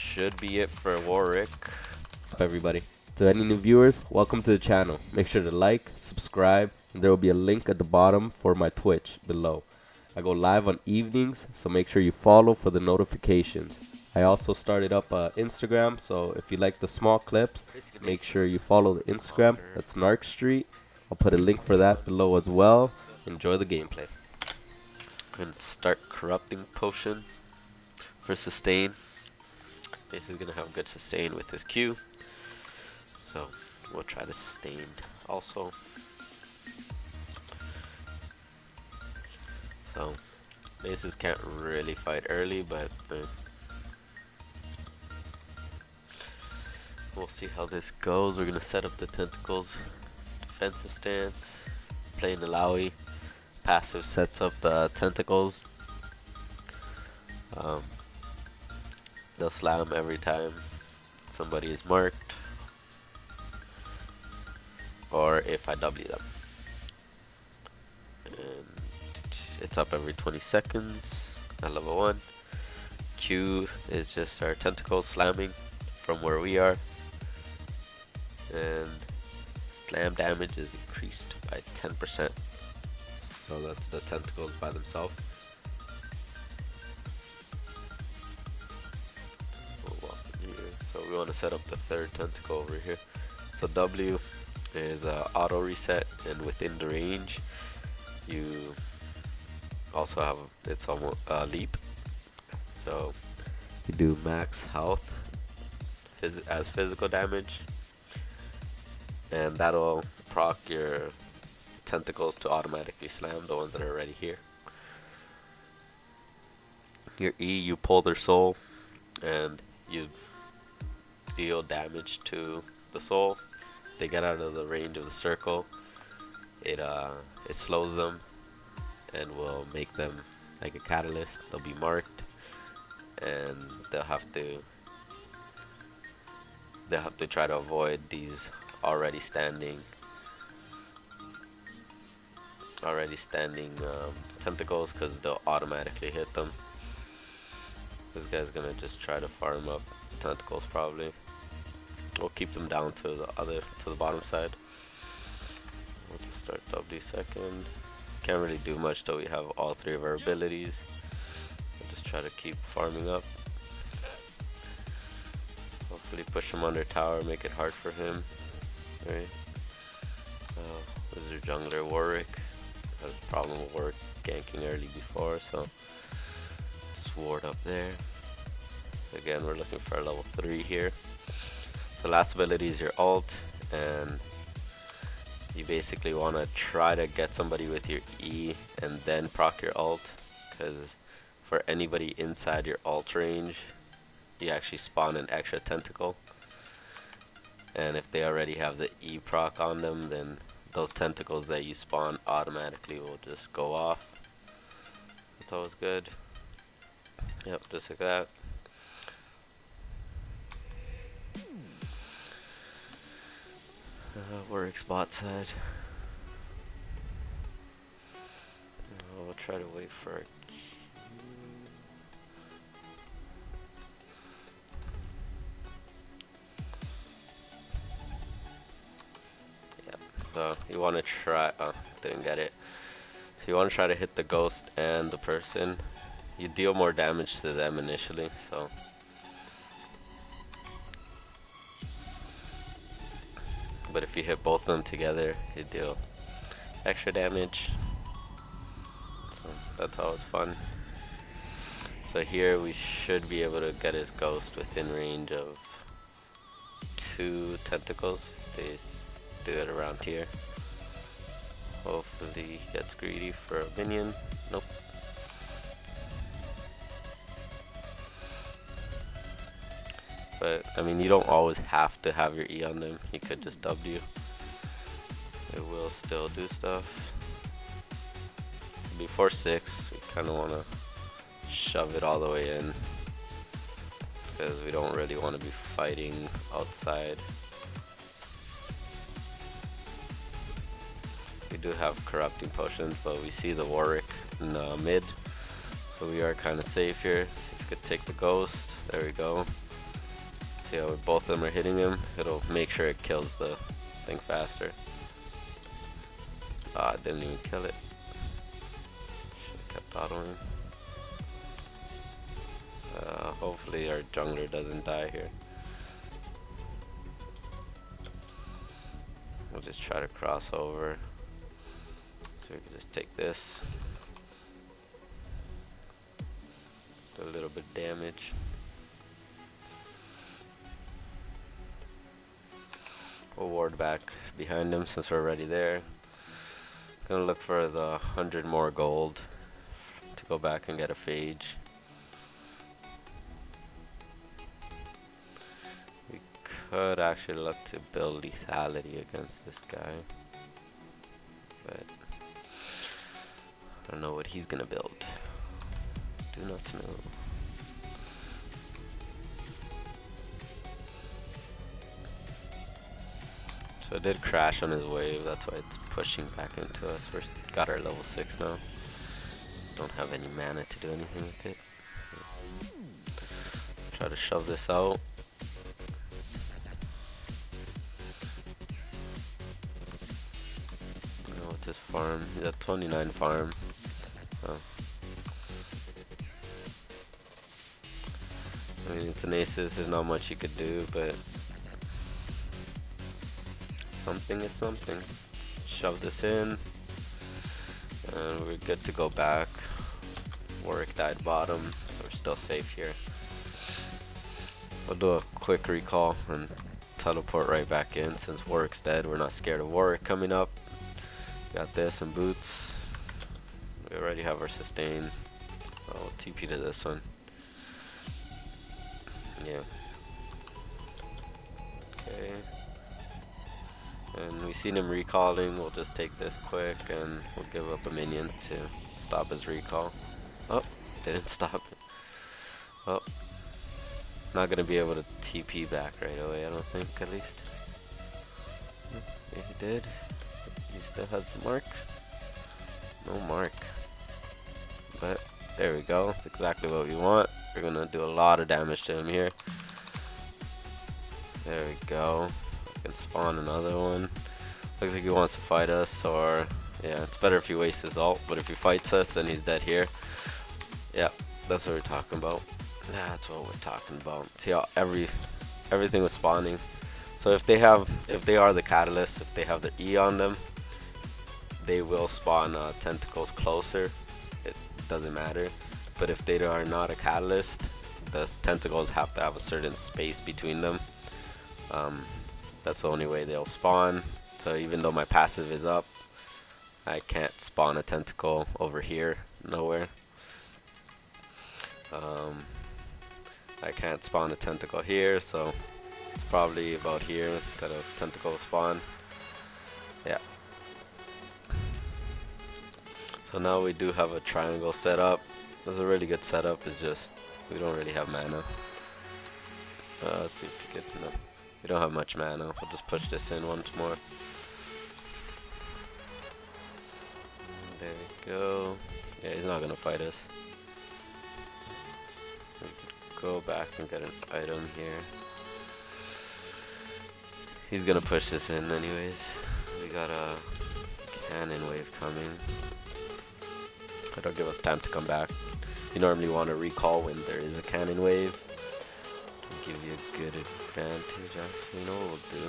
should be it for Warwick. Up, everybody. To any new viewers, welcome to the channel. Make sure to like, subscribe, and there will be a link at the bottom for my Twitch below. I go live on evenings, so make sure you follow for the notifications. I also started up Instagram, so if you like the small clips, make sure you follow the Instagram. That's Narc Street. I'll put a link for that below as well. Enjoy the gameplay. And start corrupting potion for sustain. This is gonna have good sustain with his Q. So we'll try to sustain also. So Nasus can't really fight early, but we'll see how this goes. We're gonna set up the tentacles, defensive stance, playing Illaoi. Passive sets up tentacles. They'll slam every time somebody is marked, or if I W them. And it's up every 20 seconds at level 1. Q is just our tentacles slamming from where we are. And slam damage is increased by 10%. So that's the tentacles by themselves. We'll walk in here. So we want to set up the third tentacle over here. So W is auto reset, and within the range you also have it's almost leap. So you do max health as physical damage, and that'll proc your tentacles to automatically slam the ones that are already here. Your E, you pull their soul and you deal damage to the soul. They get out of the range of the circle. It slows them and will make them like a catalyst. They'll be marked, and they'll have to try to avoid these already standing tentacles, because they'll automatically hit them. This guy's gonna just try to farm up tentacles probably. We'll keep them down to the bottom side. We'll just start W second. Can't really do much till we have all three of our abilities. We'll just try to keep farming up. Hopefully push him under tower, make it hard for him. Right. Wizard jungler Warwick. Had a problem with Warwick ganking early before, so just ward up there. Again, we're looking for a level 3 here. The last ability is your ult, and you basically want to try to get somebody with your E and then proc your ult, because for anybody inside your ult range, you actually spawn an extra tentacle. And if they already have the E proc on them, then those tentacles that you spawn automatically will just go off. That's always good. Yep, just like that. Warwick's bot side. We'll try to wait for our Q. So you want to try, didn't get it. So you want to try to hit the ghost and the person. You deal more damage to them initially, so. But if you hit both of them together, you deal extra damage. So that's always fun. So here we should be able to get his ghost within range of 2 tentacles. They do it around here. Hopefully he gets greedy for a minion. Nope. But I mean, you don't always have to have your E on them. You could just W. It will still do stuff. Before 6, we kind of want to shove it all the way in, because we don't really want to be fighting outside. We do have corrupting potions, but we see the Warwick in mid, so we are kind of safe here. See if we could take the ghost. There we go. See how both of them are hitting him? It'll make sure it kills the thing faster. Ah, it didn't even kill it. Should've kept autoing. Hopefully our jungler doesn't die here. We'll just try to cross over. So we can just take this. Do a little bit of damage. We'll ward back behind him since we're already there. Gonna look for the 100 more gold to go back and get a phage. We could actually look to build lethality against this guy, but I don't know what he's gonna build. Do not know. So it did crash on his wave, that's why it's pushing back into us. We got our level 6 now. Just don't have any mana to do anything with it. Try to shove this out. What's his farm? He's at 29 farm. So. I mean, it's an Nasus, there's not much you could do, but something is something. Let's shove this in, and we're good to go back. Warwick died bottom, so we're still safe here. We'll do a quick recall and teleport right back in. Since Warwick's dead, we're not scared of Warwick coming up. Got this and boots. We already have our sustain. I'll TP to this one. Yeah. Okay. And we seen him recalling. We'll just take this quick and we'll give up a minion to stop his recall. Oh, didn't stop it. Oh, not gonna be able to TP back right away, I don't think, at least. Yeah, he did. He still has the mark. No mark. But there we go. That's exactly what we want. We're gonna do a lot of damage to him here. There we go. We can spawn another one. Looks like he wants to fight us, or yeah, it's better if he wastes his ult. But if he fights us, then he's dead here. Yeah, that's what we're talking about. That's what we're talking about. See how everything was spawning. So if they are the catalyst, if they have their E on them, they will spawn tentacles closer. It doesn't matter. But if they are not a catalyst, the tentacles have to have a certain space between them. That's the only way they'll spawn. So even though my passive is up, I can't spawn a tentacle over here. Nowhere. I can't spawn a tentacle here, so it's probably about here that a tentacle will spawn. Yeah. So now we do have a triangle set up. It's a really good setup, it's just we don't really have mana. Let's see if we get enough. We don't have much mana. We'll just push this in once more. There we go. Yeah, he's not gonna fight us. We could go back and get an item here. He's gonna push this in anyways. We got a cannon wave coming. It'll give us time to come back. You normally want to recall when there is a cannon wave. It'll give you a good advantage, actually. You know what we'll do?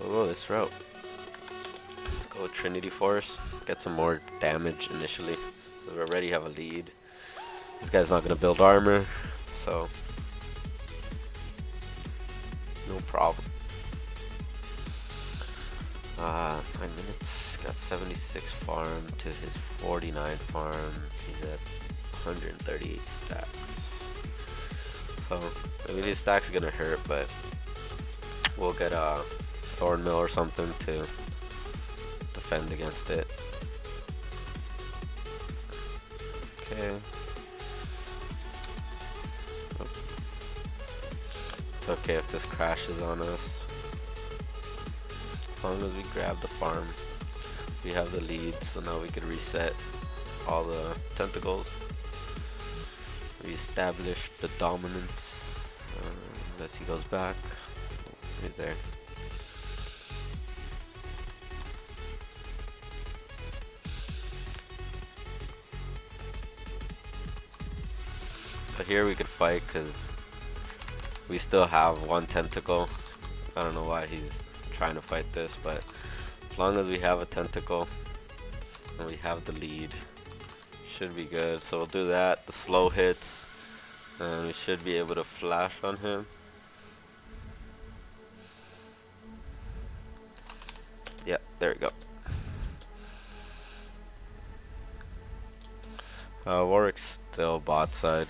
We'll go this route. Let's go with Trinity Force. Get some more damage initially. We already have a lead. This guy's not going to build armor, so no problem. 9 minutes, got 76 farm to his 49 farm. He's at 138 stacks. So, I mean, his stacks are gonna hurt, but we'll get a thorn mill or something to defend against it. Okay. It's okay if this crashes on us. As long as we grab the farm, we have the lead, so now we can reset all the tentacles, reestablish the dominance. Unless he goes back. Right there. So here we could fight because we still have one tentacle. I don't know why he's trying to fight this, but as long as we have a tentacle and we have the lead, should be good. So we'll do that. The slow hits, and we should be able to flash on him. Yeah, there we go. Warwick's still bot side.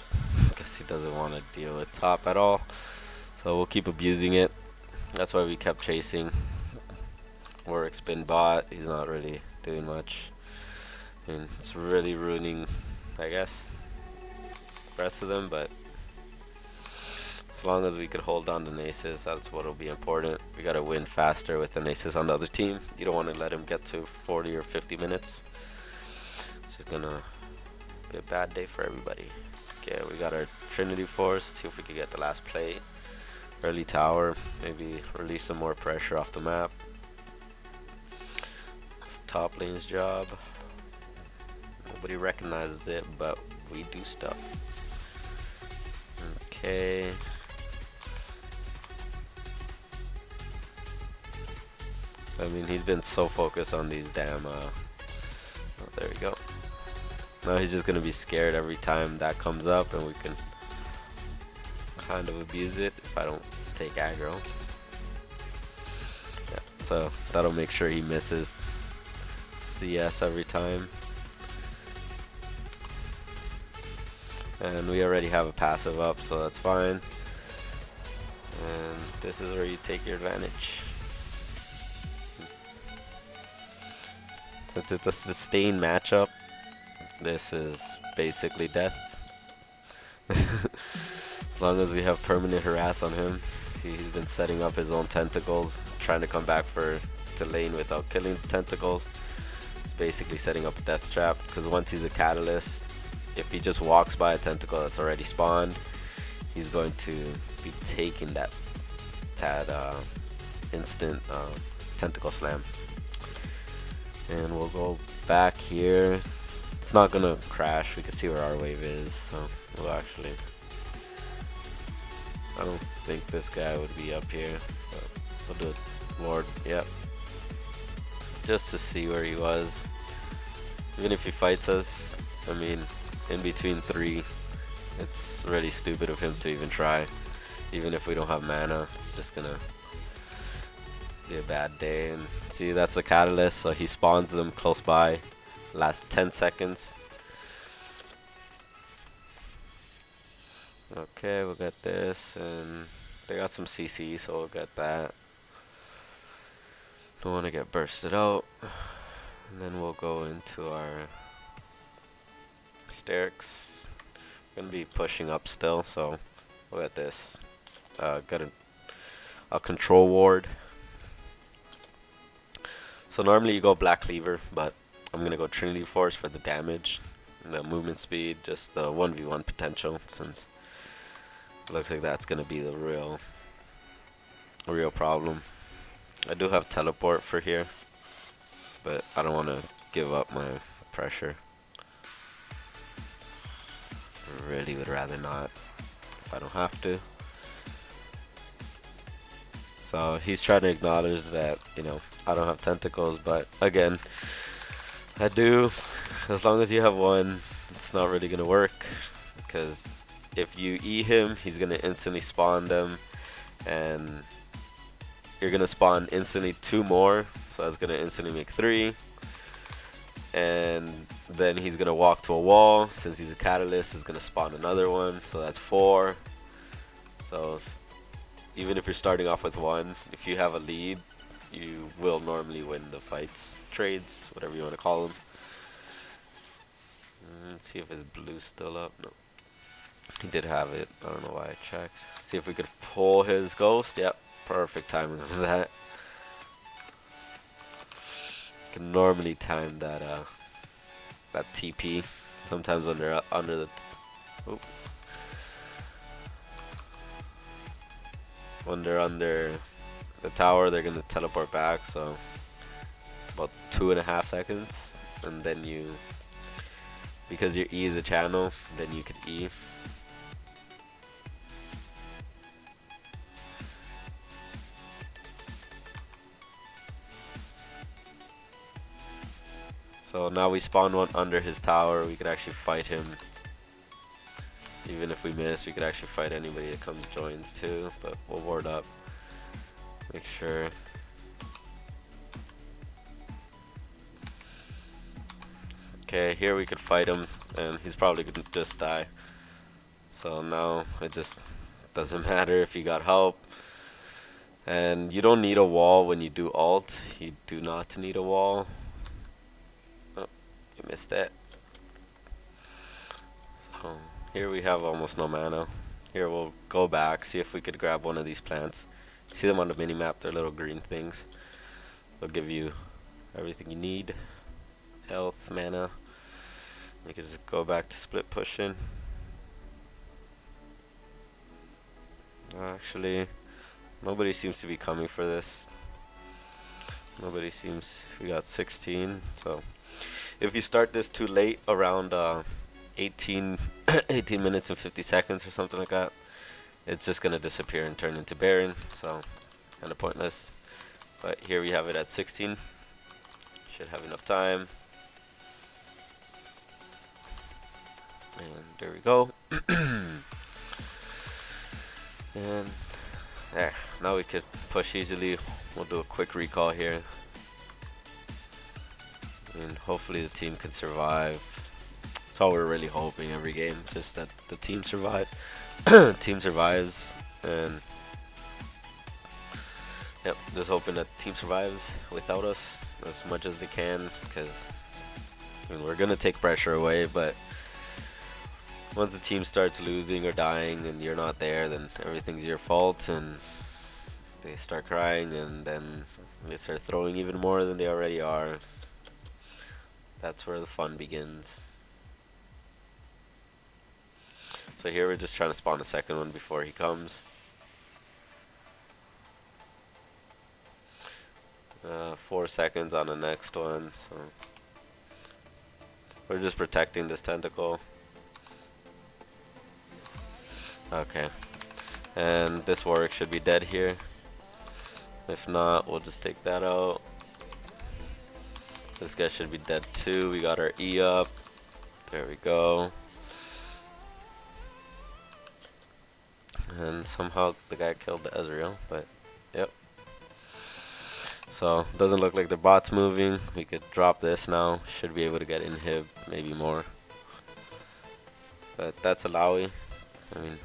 Guess he doesn't want to deal with top at all. So we'll keep abusing it. That's why we kept chasing. Warwick's been bot. He's not really doing much. And it's really ruining, I guess, the rest of them. But as long as we could hold on to Nasus, that's what will be important. We got to win faster with the Nasus on the other team. You don't want to let him get to 40 or 50 minutes. This is going to be a bad day for everybody. Okay, we got our Trinity Force. Let's see if we can get the last play. Early tower. Maybe release some more pressure off the map. It's top lane's job. Nobody recognizes it, but we do stuff. Okay. I mean, he's been so focused on these damn, oh, there we go. Now he's just gonna be scared every time that comes up, and we can kind of abuse it if I don't take aggro. Yeah, so that'll make sure he misses CS every time. And we already have a passive up, so that's fine. And this is where you take your advantage. Since it's a sustained matchup, this is basically death. As long as we have permanent harass on him. He's been setting up his own tentacles, trying to come back to lane without killing the tentacles. It's basically setting up a death trap, because once he's a catalyst, if he just walks by a tentacle that's already spawned, he's going to be taking that instant tentacle slam. And we'll go back here. It's not gonna crash. We can see where our wave is, so we'll actually. I don't think this guy would be up here, but we'll do it. Lord, yep. Just to see where he was. Even if he fights us, I mean, in between 3, it's really stupid of him to even try. Even if we don't have mana, it's just gonna be a bad day. And see, that's the catalyst, so he spawns them close by. Last 10 seconds. Okay, we'll get this, and they got some CC, so we'll get that. Don't want to get bursted out. And then we'll go into our Sterix. We're gonna be pushing up still, so we'll get this. Got a control ward. So normally you go Black Cleaver, but I'm gonna go Trinity Force for the damage, and the movement speed, just the 1v1 potential, since it looks like that's gonna be the real problem. I do have teleport for here, but I don't want to give up my pressure. I really would rather not, if I don't have to. So he's trying to acknowledge that, you know, I don't have tentacles, but again, I do. As long as you have one, it's not really gonna work, because if you E him, he's gonna instantly spawn them, and you're gonna spawn instantly 2 more, so that's gonna instantly make 3. And then he's gonna walk to a wall. Since he's a catalyst, he's gonna spawn another one, so that's 4. So even if you're starting off with 1, if you have a lead, you will normally win the fights, trades, whatever you want to call them. Let's see if his blue's still up. No, he did have it. I don't know why I checked. See if we could pull his ghost. Yep, perfect timing of that. Can normally time that that TP. Sometimes when they're under the. when they're under the tower, they're gonna teleport back. So it's about 2.5 seconds, and then you, because your E is a channel, then you can E. So now we spawn one under his tower. We could actually fight him. Even if we miss, we could actually fight anybody that comes joins too. But we'll ward up. Make sure. Okay, here we could fight him, and he's probably gonna just die. So now it just doesn't matter if you got help. And you don't need a wall when you do ult. You do not need a wall. Oh, you missed that. So here we have almost no mana. Here we'll go back, see if we could grab one of these plants. See them on the mini map, they're little green things. They'll give you everything you need. Health, mana. You can just go back to split pushing. Actually, nobody seems to be coming for this. Nobody seems. We got 16. So if you start this too late, around 18 minutes and 50 seconds or something like that, it's just gonna disappear and turn into Baron. So kind of pointless. But here we have it at 16. Should have enough time. And there we go. And there. Now we could push easily. We'll do a quick recall here. And hopefully the team can survive. That's all we're really hoping every game. Just that the team survive. Team survives. And yep, just hoping that the team survives without us as much as they can. Because I mean, we're going to take pressure away, but once the team starts losing or dying and you're not there, then everything's your fault, and they start crying, and then they start throwing even more than they already are. That's where the fun begins. So here we're just trying to spawn a second one before he comes. 4 seconds on the next one, so we're just protecting this tentacle. Okay, and this warwick should be dead here. If not, we'll just take that out. This guy should be dead too. We got our E up. There we go. And somehow the guy killed the Ezreal, but yep. So doesn't look like the bot's moving. We could drop this now. Should be able to get inhib, maybe more. But that's Illaoi. I mean,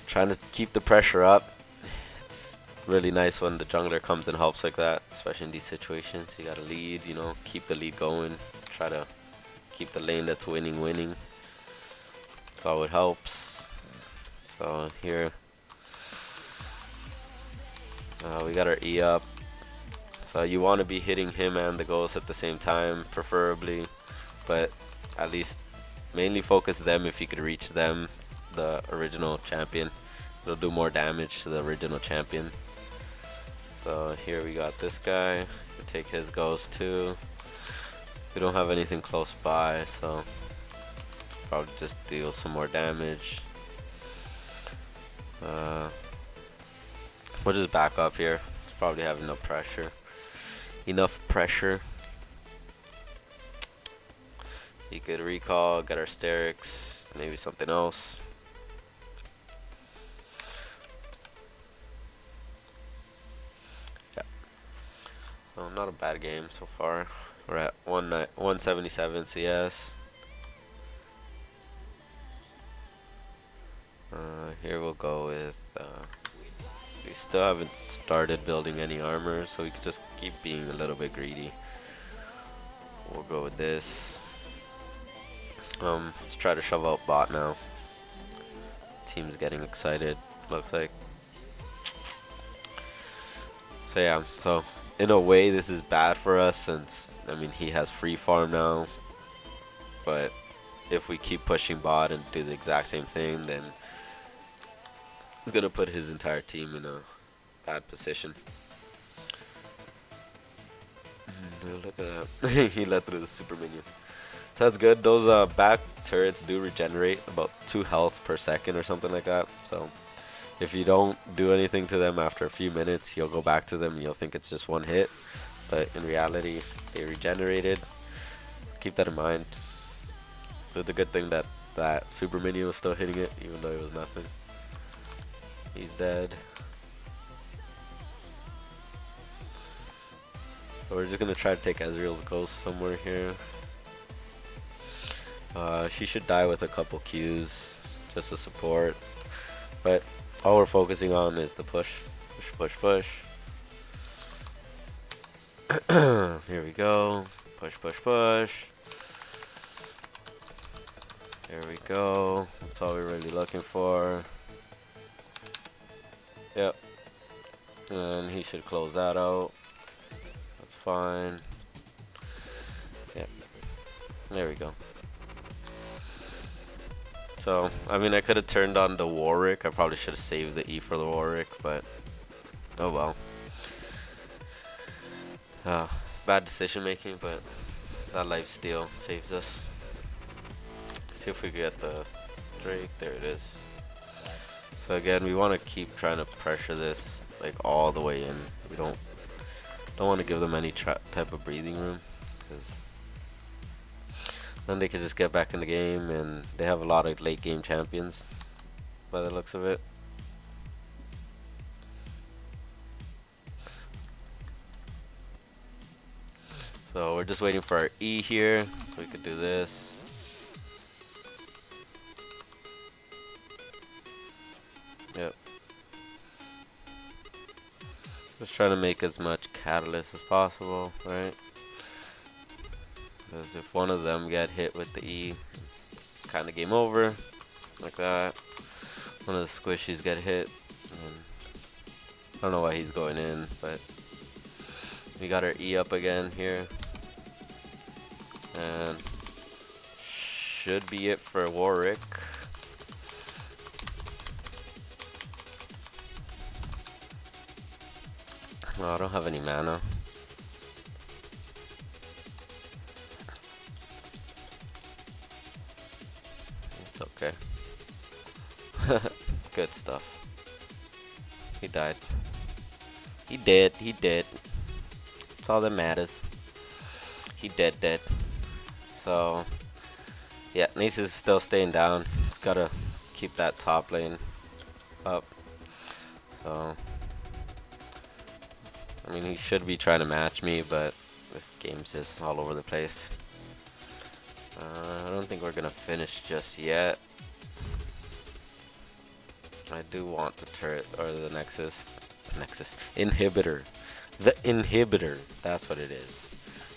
trying to keep the pressure up. It's really nice when the jungler comes and helps like that, especially in these situations. You gotta lead, you know, keep the lead going. Try to keep the lane that's winning. That's all it helps. So here, we got our E up. So you want to be hitting him and the ghost at the same time, preferably. But at least mainly focus them if you could reach them, the original champion. It'll do more damage to the original champion. So here we got this guy. We'll take his ghost too. We don't have anything close by, so probably just deal some more damage. We'll just back up here. Probably have enough pressure. You could recall, get our Sterix, maybe something else. Yeah. So not a bad game so far. We're at 177 CS. Here we'll go with. We still haven't started building any armor, so we could just keep being a little bit greedy. We'll go with this. Let's try to shove out bot now. Team's getting excited, looks like. So yeah, so in a way this is bad for us since, I mean, he has free farm now. But if we keep pushing bot and do the exact same thing, then He's gonna put his entire team in a bad position. Dude, look at that. He let through the super minion. So that's good. Those back turrets do regenerate about 2 health per second or something like that. So if you don't do anything to them after a few minutes, you'll go back to them and you'll think it's just 1 hit. But in reality, they regenerated. Keep that in mind. So it's a good thing that that super minion was still hitting it, even though it was nothing. He's dead. So we're just gonna try to take Ezreal's ghost somewhere here. She should die with a couple Qs just to support. But all we're focusing on is the push. Push, push, push. Here we go. Push, push, push. There we go. That's all we're really looking for. Yep. And he should close that out. That's fine. Yep. There we go. So, I mean, I could have turned on the Warwick. I probably should have saved the E for the Warwick, but oh well. Bad decision making, but that life steal saves us. See if we get the Drake. There it is. So again, we want to keep trying to pressure this like all the way in. We don't want to give them any type of breathing room, because then they could just get back in the game, and they have a lot of late game champions by the looks of it. So we're just waiting for our E here, so we could do this. Yep. Just trying to make as much catalyst as possible, right? Because if one of them get hit with the E, kind of game over, like that. One of the squishies get hit, and I don't know why he's going in, but we got our E up again here, and should be it for Warwick. No, I don't have any mana. It's okay. Good stuff. He died. He did. He did. That's all that matters. He dead. So, yeah, Nasus is still staying down. He's gotta keep that top lane up. So, I mean, he should be trying to match me, but this game's just all over the place. I don't think we're gonna finish just yet. I do want the turret, or the Nexus inhibitor. The inhibitor, that's what it is.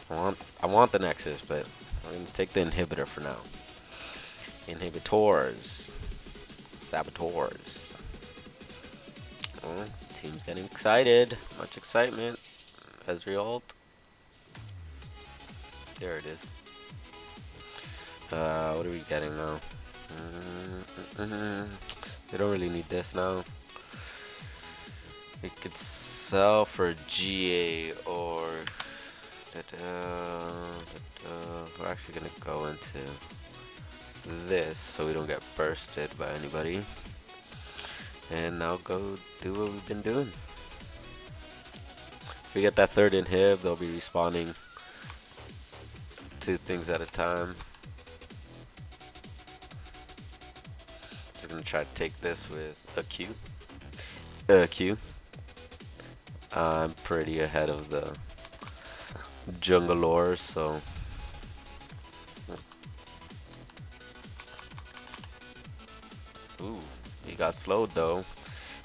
I want the Nexus, but I'm gonna take the inhibitor for now. Inhibitors. Saboteurs. Oh, team's getting excited. Much excitement. Ezreal. There it is. What are we getting now? We don't really need this now. We could sell for GA or we're actually gonna go into this so we don't get bursted by anybody. And now go do what we've been doing. If we get that third inhib, they'll be respawning 2 things at a time. Just gonna try to take this with a Q. I'm pretty ahead of the junglers, so ooh, he got slowed though.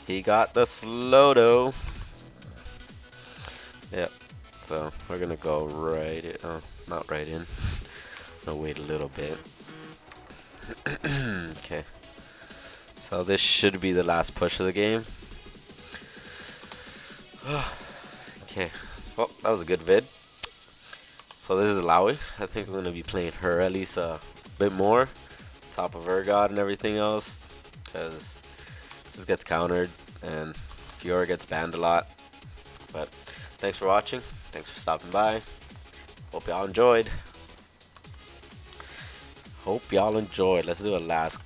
He got the slow though. Yep. So we're gonna go right in. Oh, not right in. I'll wait a little bit. Okay. So this should be the last push of the game. Okay. Well, that was a good vid. So this is Illaoi. I think I'm gonna be playing her at least a bit more, top of Ergot and everything else, because this Nasus gets countered, and Fiora gets banned a lot. But thanks for watching. Thanks for stopping by. Hope y'all enjoyed. Let's do a last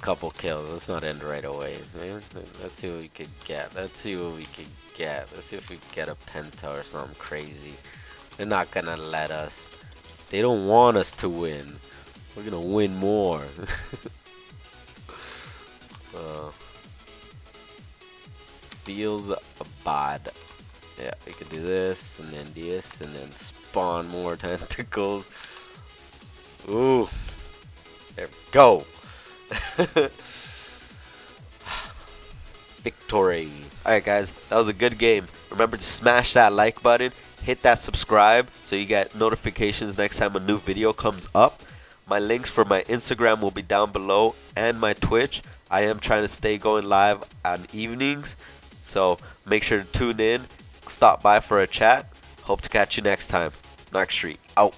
couple kills. Let's not end right away, man. Let's see what we could get. Let's see if we get a penta or something crazy. They're not gonna let us. They don't want us to win. We're gonna win more. Feels bad. Yeah, we could do this and then this and then spawn more tentacles. Ooh, there we go. Victory. Alright guys, that was a good game. Remember to smash that like button, hit that subscribe so you get notifications next time a new video comes up. My links for my Instagram will be down below and my Twitch. I am trying to stay going live on evenings, so make sure to tune in, stop by for a chat. Hope to catch you next time. Narc Street, out.